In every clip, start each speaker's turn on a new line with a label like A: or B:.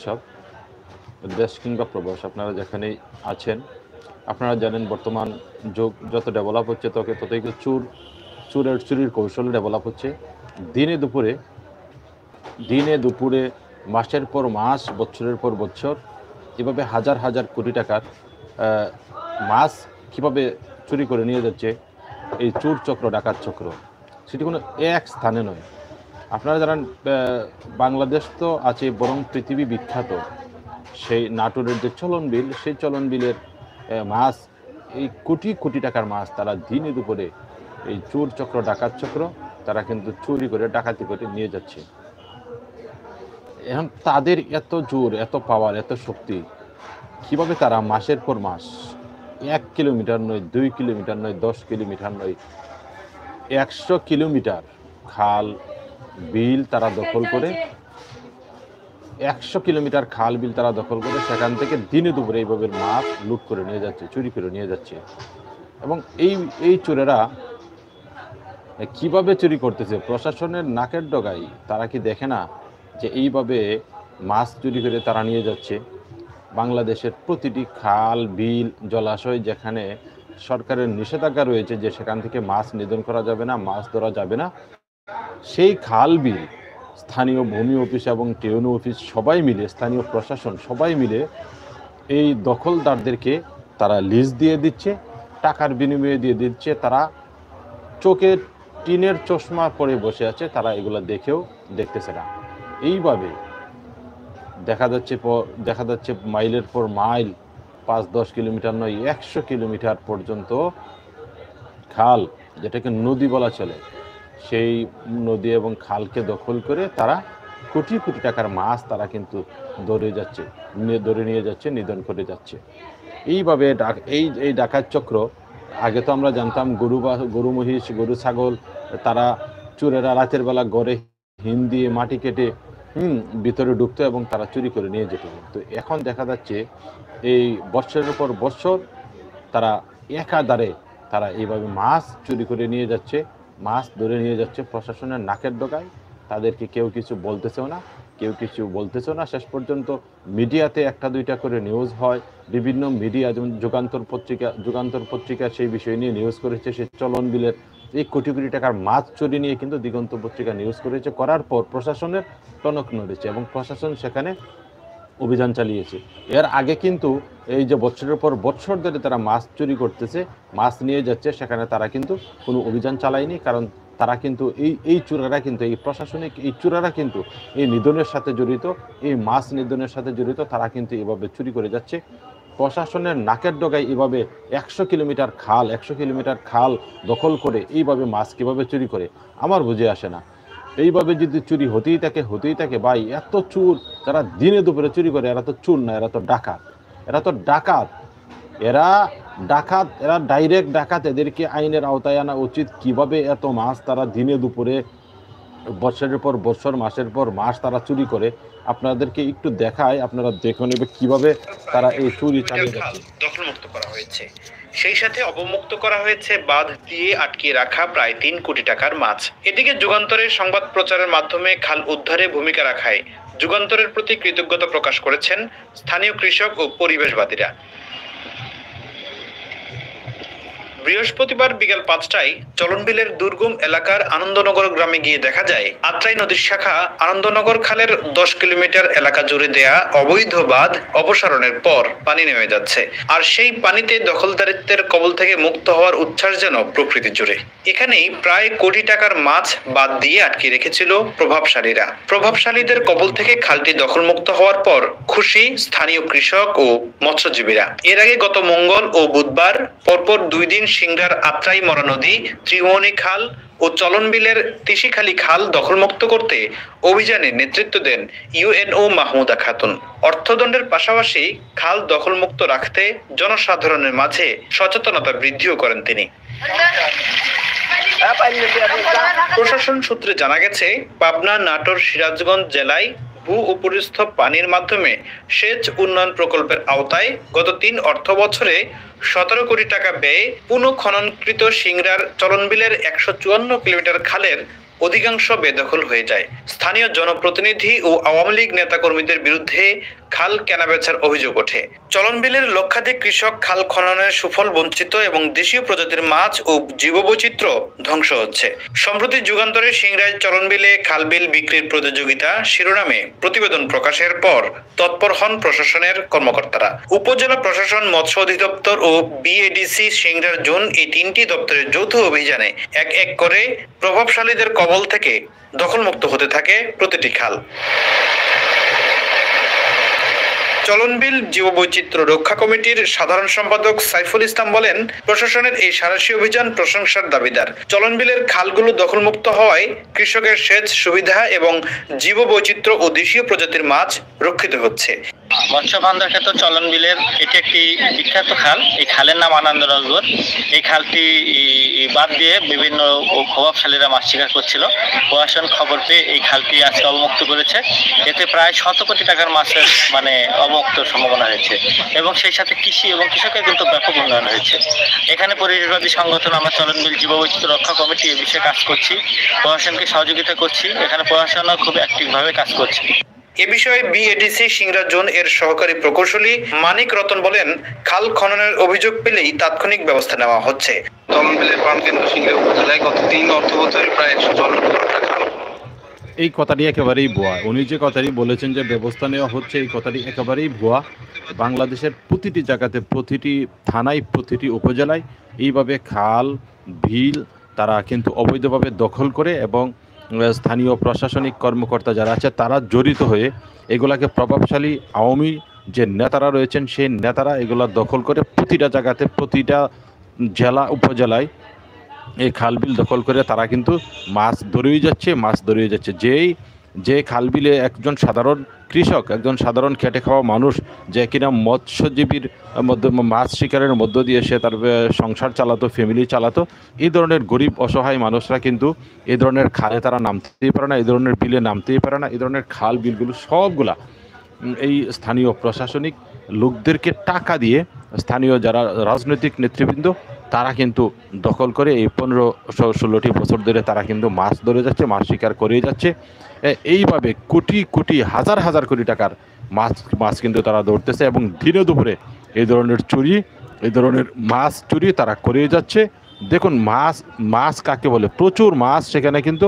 A: দর্শক, দেশ কিংবা প্রবাস আপনারা যেখানেই আছেন, আপনারা জানেন বর্তমান যুগ যত ডেভেলপ হচ্ছে ততই চুরির কৌশল ডেভেলপ হচ্ছে। দিনে দুপুরে দিনে দুপুরে মাসের পর মাস, বছরের পর বছর এভাবে হাজার হাজার কোটি টাকার মাছ কীভাবে চুরি করে নিয়ে যাচ্ছে এই চোর চক্র, ডাকাত চক্র, সেটি কোনো এক স্থানে নয়। আপনারা জানেন বাংলাদেশ তো আছে, বরং পৃথিবী বিখ্যাত সেই নাটোরের যে চলন বিল, সেই চলন বিলের মাছ, এই কোটি কোটি টাকার মাছ তারা দিনে দুপুরে এই চোর চক্র, ডাকাত চক্র তারা কিন্তু চুরি করে, ডাকাতি করে নিয়ে যাচ্ছে। এখন তাদের এত জোর, এত পাওয়ার, এত শক্তি, কিভাবে তারা মাসের পর মাস 1 কিলোমিটার নয়, 2 কিলোমিটার নয়, 10 কিলোমিটার নয়, 100 কিলোমিটার খাল বিল তারা দখল করে, 100 কিলোমিটার খাল বিল তারা দখল করে সেখান থেকে দিনে দুপুরে এইভাবে মাছ লুট করে নিয়ে যাচ্ছে, চুরি করে নিয়ে যাচ্ছে। এবং এই চোরেরা কিভাবে চুরি করতেছে, প্রশাসনের নাকের ডগায় তারা কি দেখে না যে এইভাবে মাছ চুরি করে তারা নিয়ে যাচ্ছে? বাংলাদেশের প্রতিটি খাল বিল জলাশয় যেখানে সরকারের নিষেধাজ্ঞা রয়েছে যে সেখান থেকে মাছ নিধন করা যাবে না, মাছ ধরা যাবে না, সেই খাল বিল স্থানীয় ভূমি অফিস এবং টিউনো অফিস সবাই মিলে, স্থানীয় প্রশাসন সবাই মিলে এই দখলদারদেরকে তারা লিজ দিয়ে দিচ্ছে, টাকার বিনিময়ে দিয়ে দিচ্ছে। তারা চোখে টিনের চশমা পরে বসে আছে, তারা এগুলো দেখতেছে না। এইভাবে দেখা যাচ্ছে মাইলের পর মাইল, 5-10 কিলোমিটার নয়, 100 কিলোমিটার পর্যন্ত খাল, যেটাকে নদী বলা চলে, সেই নদী এবং খালকে দখল করে তারা কোটি কোটি টাকার মাছ তারা কিন্তু ধরে নিয়ে যাচ্ছে, নিধন করে যাচ্ছে। এইভাবে এই ডাকাত চক্র, আগে তো আমরা জানতাম গরু মহিষ, গরু ছাগল তারা চোরেরা রাতের বেলা গড়ে হিম দিয়ে মাটি কেটে ভিতরে ঢুকতো এবং তারা চুরি করে নিয়ে যেত। তো এখন দেখা যাচ্ছে এই বছরের পর বছর তারা একাধারে তারা এইভাবে মাছ চুরি করে নিয়ে যাচ্ছে, মাছ ধরে নিয়ে যাচ্ছে। প্রশাসনের নাকের ডগায় তাদেরকে কেউ কিছু বলতেছেও না। শেষ পর্যন্ত মিডিয়াতে একটা দুইটা করে নিউজ হয়, বিভিন্ন মিডিয়া যেমন যুগান্তর পত্রিকা সেই বিষয় নিয়ে নিউজ করেছে। সেই চলন বিলের এই কোটি কোটি টাকার মাছ চুরি নিয়ে কিন্তু দিগন্ত পত্রিকা নিউজ করেছে। করার পর প্রশাসনের টনক নড়েছে এবং প্রশাসন সেখানে অভিযান চালিয়েছে। এর আগে কিন্তু এই যে বছরের পর বছর ধরে তারা মাছ চুরি করতেছে, মাছ নিয়ে যাচ্ছে, সেখানে তারা কিন্তু কোনো অভিযান চালায়নি। কারণ তারা কিন্তু এই চোরেরা কিন্তু, এই প্রশাসনিক এই চোরেরা কিন্তু এই নিধনের সাথে জড়িত, এই মাছ নিধনের সাথে জড়িত। তারা কিন্তু এভাবে চুরি করে যাচ্ছে। প্রশাসনের নাকের ডগায় এভাবে 100 কিলোমিটার খাল দখল করে এইভাবে মাছ কীভাবে চুরি করে আমার বুঝে আসে না। এইভাবে যদি চুরি হতেই থাকে ভাই, এত চোর যারা দিনে দুপুরে চুরি করে, এরা তো চোর না, এরা তো ডাকাত, এরা ডাইরেক্ট ডাকাত। এদেরকে আইনের আওতায় আনা উচিত। কিভাবে এত মাছ তারা দিনে দুপুরে বছরের পর বছর, মাসের পর মাস তারা চুরি করে, আপনাদেরকে একটু দেখায়, আপনারা দেখে নেবে কিভাবে তারা এই চুরি চালিয়ে যাচ্ছে।
B: দখলমুক্ত করা হয়েছে, সেই সাথে অবমুক্ত করা হয়েছে বাঁধ দিয়ে আটকিয়ে রাখা প্রায় 3 কোটি টাকার মাছ। এদিকে যুগান্তরের সংবাদ প্রচারের মাধ্যমে খাল উদ্ধারে ভূমিকা রাখায় যুগান্তরের প্রতি কৃতজ্ঞতা প্রকাশ করেছেন স্থানীয় কৃষক ও পরিবেশবাদীরা। বৃহস্পতিবার বিকেল 5টায় চলনবিলের দুর্গম এলাকার আনন্দনগর গ্রামে গিয়ে দেখা যায় আত্রাই নদীর শাখা আনন্দনগর খালের 10 কিলোমিটার এলাকা জুড়ে দেয়া অবৈধ বাঁধ অপসারণের পর পানি নেমে যাচ্ছে। আর সেই পানিতে দখলদারিত্বের কবল থেকে মুক্ত হওয়ার উচ্ছ্বাস যেন প্রকৃতি জুড়ে। এখানেই প্রায় কোটি টাকার মাছ বাদ দিয়ে আটকে রেখেছিল প্রভাবশালীদের কবল থেকে খালটি দখলমুক্ত হওয়ার পর খুশি স্থানীয় কৃষক ও মৎস্যজীবীরা। এর আগে গত মঙ্গল ও বুধবার পরপর 2 দিন সিংড়ার আত্রাই মরা নদী, ত্রিমোহনী খাল ও চলনবিলের তিসিখালী খাল দখলমুক্ত করতে অভিযানে নেতৃত্ব দেন ইউএনও মাহমুদা খাতুন। অর্থদণ্ডের পাশাপাশি খাল দখলমুক্ত রাখতে জনসাধারণের মাঝে সচেতনতা বৃদ্ধিও করেন তিনি। প্রশাসন সূত্রে জানা গেছে, পাবনা, নাটোর, সিরাজগঞ্জ জেলায় ভূ উপরিস্থ পানির মাধ্যমে সেচ উন্নয়ন প্রকল্পের আওতায় গত 3 অর্থ বছরে 17 কোটি টাকা ব্যয়ে পুনঃখননকৃত সিংড়ার চলনবিলের 154 কিলোমিটার খালের অধিকাংশ বেদখল হয়ে যায়। স্থানীয় জনপ্রতিনিধি ও আওয়ামী লীগ নেতাকর্মীদের বিরুদ্ধে খাল কেনাবেচার অভিযোগ ওঠে। চলনবিলের লক্ষাধিক কৃষক খাল খননের সুফল বঞ্চিত এবং দেশীয় প্রজাতির মাছ ও জীববৈচিত্র্য ধ্বংস হচ্ছে। সম্প্রতি যুগান্তরের সিংড়ায় চলনবিলে খালবিল বিক্রির প্রতিযোগিতা শিরোনামে প্রতিবেদন প্রকাশের পর তৎপর হন প্রশাসনের কর্মকর্তারা। উপজেলা প্রশাসন, মৎস্য অধিদপ্তর ও বিএডিসি সিংড়ার জোন এই তিনটি দপ্তরের যৌথ অভিযানে এক এক করে প্রভাবশালীদের কবল থেকে দখলমুক্ত হতে থাকে প্রতিটি খাল। চলনবিল জীববৈচিত্র্য রক্ষা কমিটির সাধারণ সম্পাদক সাইফুল ইসলাম বলেন, প্রশাসনের এই সাঁড়াশি অভিযান প্রশংসার দাবিদার। চলনবিলের খালগুলো দখলমুক্ত হওয়ায় কৃষকের সেচ সুবিধা এবং জীববৈচিত্র্য ও দেশীয় প্রজাতির মাছ রক্ষিত হচ্ছে।
C: মৎস্য ভান্ডার খ্যাত চলনবিলের এটি একটি বিখ্যাত খাল। এই খালের নাম আনন্দনগর। এই খালটি বাদ দিয়ে বিভিন্ন প্রভাবশালীরা মাছ শিকার করছিল। প্রশাসন খবর পেয়ে এই খালটি আজকে অবমুক্ত করেছে। এতে প্রায় 100 কোটি টাকার মাছের অবমুক্ত সম্ভাবনা হয়েছে এবং সেই সাথে কৃষি এবং কৃষকের কিন্তু ব্যাপক উন্নয়ন হয়েছে। এখানে পরিবেশবাদী সংগঠন আমরা চলনবিল জীববৈচিত্র্য রক্ষা কমিটি এ বিষয়ে কাজ করছি, প্রশাসনকে সহযোগিতা করছি। এখানে প্রশাসনও খুব অ্যাক্টিভভাবে কাজ করছে।
B: এ বিষয়ে বিএডিসি সিংড়া জোন এর সহকারী প্রকৌশলী মানিক রতন বলেন, খাল খননের অভিযোগ পেলেই তাৎক্ষণিক ব্যবস্থা নেওয়া হচ্ছে।
D: চলনবিলের প্রাণকেন্দ্র সিংড়া উপজেলায় গত 3 অর্থ বছরে প্রায় 100 জন
A: এই কথাটি একেবারেই ভুয়া। উনি যে কথাটি বলেছেন যে ব্যবস্থা নেওয়া হচ্ছে, এই কথাটি একেবারেই ভুয়া। বাংলাদেশের প্রতিটি জায়গাতে, প্রতিটি থানায়, প্রতিটি উপজেলায় এইভাবে খাল বিল তারা কিন্তু অবৈধভাবে দখল করে এবং স্থানীয় প্রশাসনিক কর্মকর্তা যারা আছে তারা জড়িত হয়ে এগুলাকে প্রভাবশালী আওয়ামী যে নেতারা রয়েছেন সেই নেতারা এগুলা দখল করে প্রতিটা জায়গাতে, প্রতিটা জেলা উপজেলায় এই খালবিল দখল করে তারা কিন্তু মাছ ধরেই যাচ্ছে। যে খালবিলে একজন সাধারণ কৃষক, একজন সাধারণ খেটে খাওয়া মানুষ যে কিনা মৎস্যজীবীর মধ্যে মাছ শিকারের মধ্য দিয়ে সে তার সংসার চালাতো, ফ্যামিলি চালাতো, এই ধরনের গরিব অসহায় মানুষরা কিন্তু এই ধরনের খালে তারা নামতেই পারে না, এই ধরনের বিলে নামতেই পারে না। এই ধরনের খাল বিলগুলো সবগুলা এই স্থানীয় প্রশাসনিক লোকদেরকে টাকা দিয়ে স্থানীয় যারা রাজনৈতিক নেতৃবৃন্দ তারা কিন্তু দখল করে এই 15-16টি বছর ধরে তারা কিন্তু মাছ ধরে যাচ্ছে, মাছ শিকার করে যাচ্ছে। এইভাবে কোটি কোটি হাজার কোটি টাকার মাছ কিন্তু তারা ধরতেছে এবং দিনে দুপুরে এই ধরনের চুরি, এই ধরনের মাছ চুরি তারা করে যাচ্ছে। দেখুন মাছ কাকে বলে, প্রচুর মাছ সেখানে কিন্তু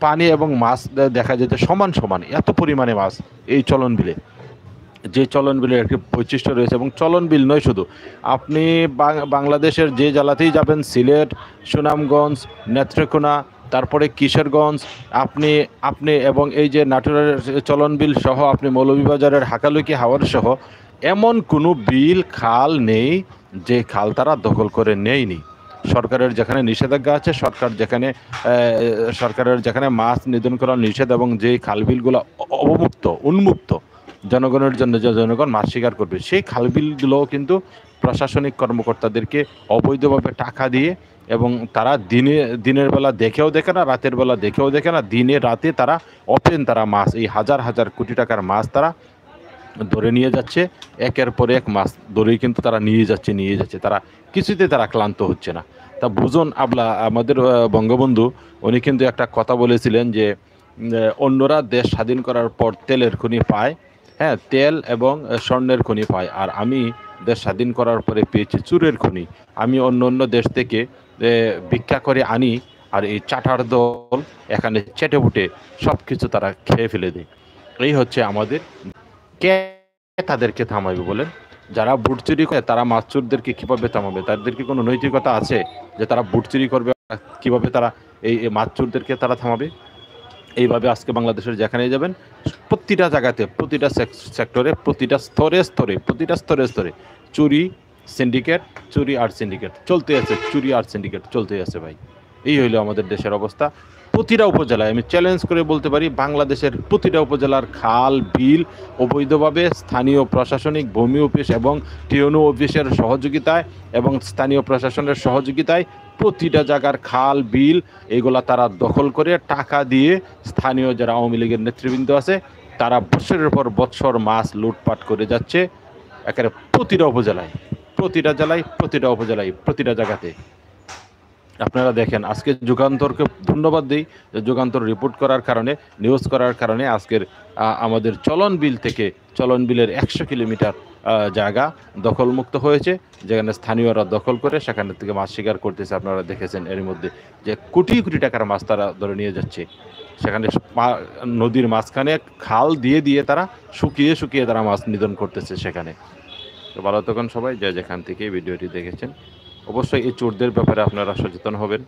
A: পানি এবং মাছ দেখা যেতে সমান এত পরিমাণে মাছ এই চলনবিলে। যে চলনবিলের একটি বৈশিষ্ট্য রয়েছে এবং চলনবিল নয় শুধু, আপনি বাংলাদেশের যে জেলাতেই যাবেন, সিলেট, সুনামগঞ্জ, নেত্রকোনা, তারপরে কিশোরগঞ্জ, আপনি এবং এই যে নাটোরের চলনবিল সহ আপনি মৌলভীবাজারের হাকালুকি হাওর সহ এমন কোনো বিল খাল নেই যে খাল তারা দখল করে নেয়নি। সরকারের যেখানে নিষেধাজ্ঞা আছে, সরকারের যেখানে মাছ নিধন করা নিষেধ এবং যে খালবিলগুলো উন্মুক্ত জনগণের জন্য, যে জনগণ মাছ শিকার করবে, সেই খালবিলগুলোও কিন্তু প্রশাসনিক কর্মকর্তাদেরকে অবৈধভাবে টাকা দিয়ে এবং তারা দিনের বেলা দেখেও দেখে না, রাতের বেলা দেখেও দেখে না, দিনে রাতে তারা তারা মাছ, এই হাজার কোটি টাকার মাছ তারা ধরে নিয়ে যাচ্ছে। একের পর এক মাছ ধরেই কিন্তু তারা নিয়ে যাচ্ছে, তারা কিছুতে তারা ক্লান্ত হচ্ছে না। তা বুঝুন আমাদের বঙ্গবন্ধু উনি কিন্তু একটা কথা বলেছিলেন যে অন্যরা দেশ স্বাধীন করার পর তেলের খনি পায়, হ্যাঁ, তেল এবং স্বর্ণের খনি পায়, আর আমি দেশ স্বাধীন করার পরে পেয়েছি চুরের খনি। আমি অন্য দেশ থেকে ভিক্ষা করে আনি, আর এই চাটার দল এখানে চেটে বুটে সব কিছু তারা খেয়ে ফেলে দেয়। এই হচ্ছে আমাদের। কে তাদেরকে থামাবে বলেন? যারা বুট চুরি করে তারা মাছ চোরদেরকে কীভাবে থামাবে? তাদের কি কোনো নৈতিকতা আছে যে তারা বুট চুরি করবে? কীভাবে তারা এই মাছ চোরদেরকে তারা থামাবে? এইভাবে আজকে বাংলাদেশের যেখানে যাবেন প্রতিটা জায়গাতে, প্রতিটা সেক্টরে, প্রতিটা স্তরে চুরি আর সিন্ডিকেট চলতে আছে ভাই। এই হইলো আমাদের দেশের অবস্থা। প্রতিটা উপজেলায় আমি চ্যালেঞ্জ করে বলতে পারি, বাংলাদেশের প্রতিটা উপজেলার খাল বিল অবৈধভাবে স্থানীয় প্রশাসনিক ভূমি অফিস এবং টিওনো অফিসের সহযোগিতায় এবং স্থানীয় প্রশাসনের সহযোগিতায় প্রতিটা জায়গার খাল বিল এগুলা তারা দখল করে টাকা দিয়ে স্থানীয় যারা আওয়ামী লীগের নেতৃবৃন্দ আছে তারা বছরের পর বছর মাছ লুটপাট করে যাচ্ছে একেবারে প্রতিটা উপজেলায়, প্রতিটা জেলায়, প্রতিটা উপজেলায়, প্রতিটা জায়গাতে। আপনারা দেখেন, আজকে যুগান্তরকে ধন্যবাদ দিই যে যুগান্তর রিপোর্ট করার কারণে, নিউজ করার কারণে আজকের আমাদের চলন বিল থেকে চলন বিলের 100 কিলোমিটার জায়গা দখলমুক্ত হয়েছে, যেখানে স্থানীয়রা দখল করে সেখান থেকে মাছ শিকার করতেছে। আপনারা দেখেছেন এর মধ্যে যে কোটি কোটি টাকার মাছ তারা ধরে নিয়ে যাচ্ছে। সেখানে নদীর মাঝখানে খাল দিয়ে দিয়ে তারা শুকিয়ে শুকিয়ে তারা মাছ নিধন করতেছে সেখানে। তো ভালো থাকুন সবাই, যে যেখান থেকে ভিডিওটি দেখেছেন। অবশ্যই এই চোরদের ব্যাপারে আপনারা সচেতন হবেন।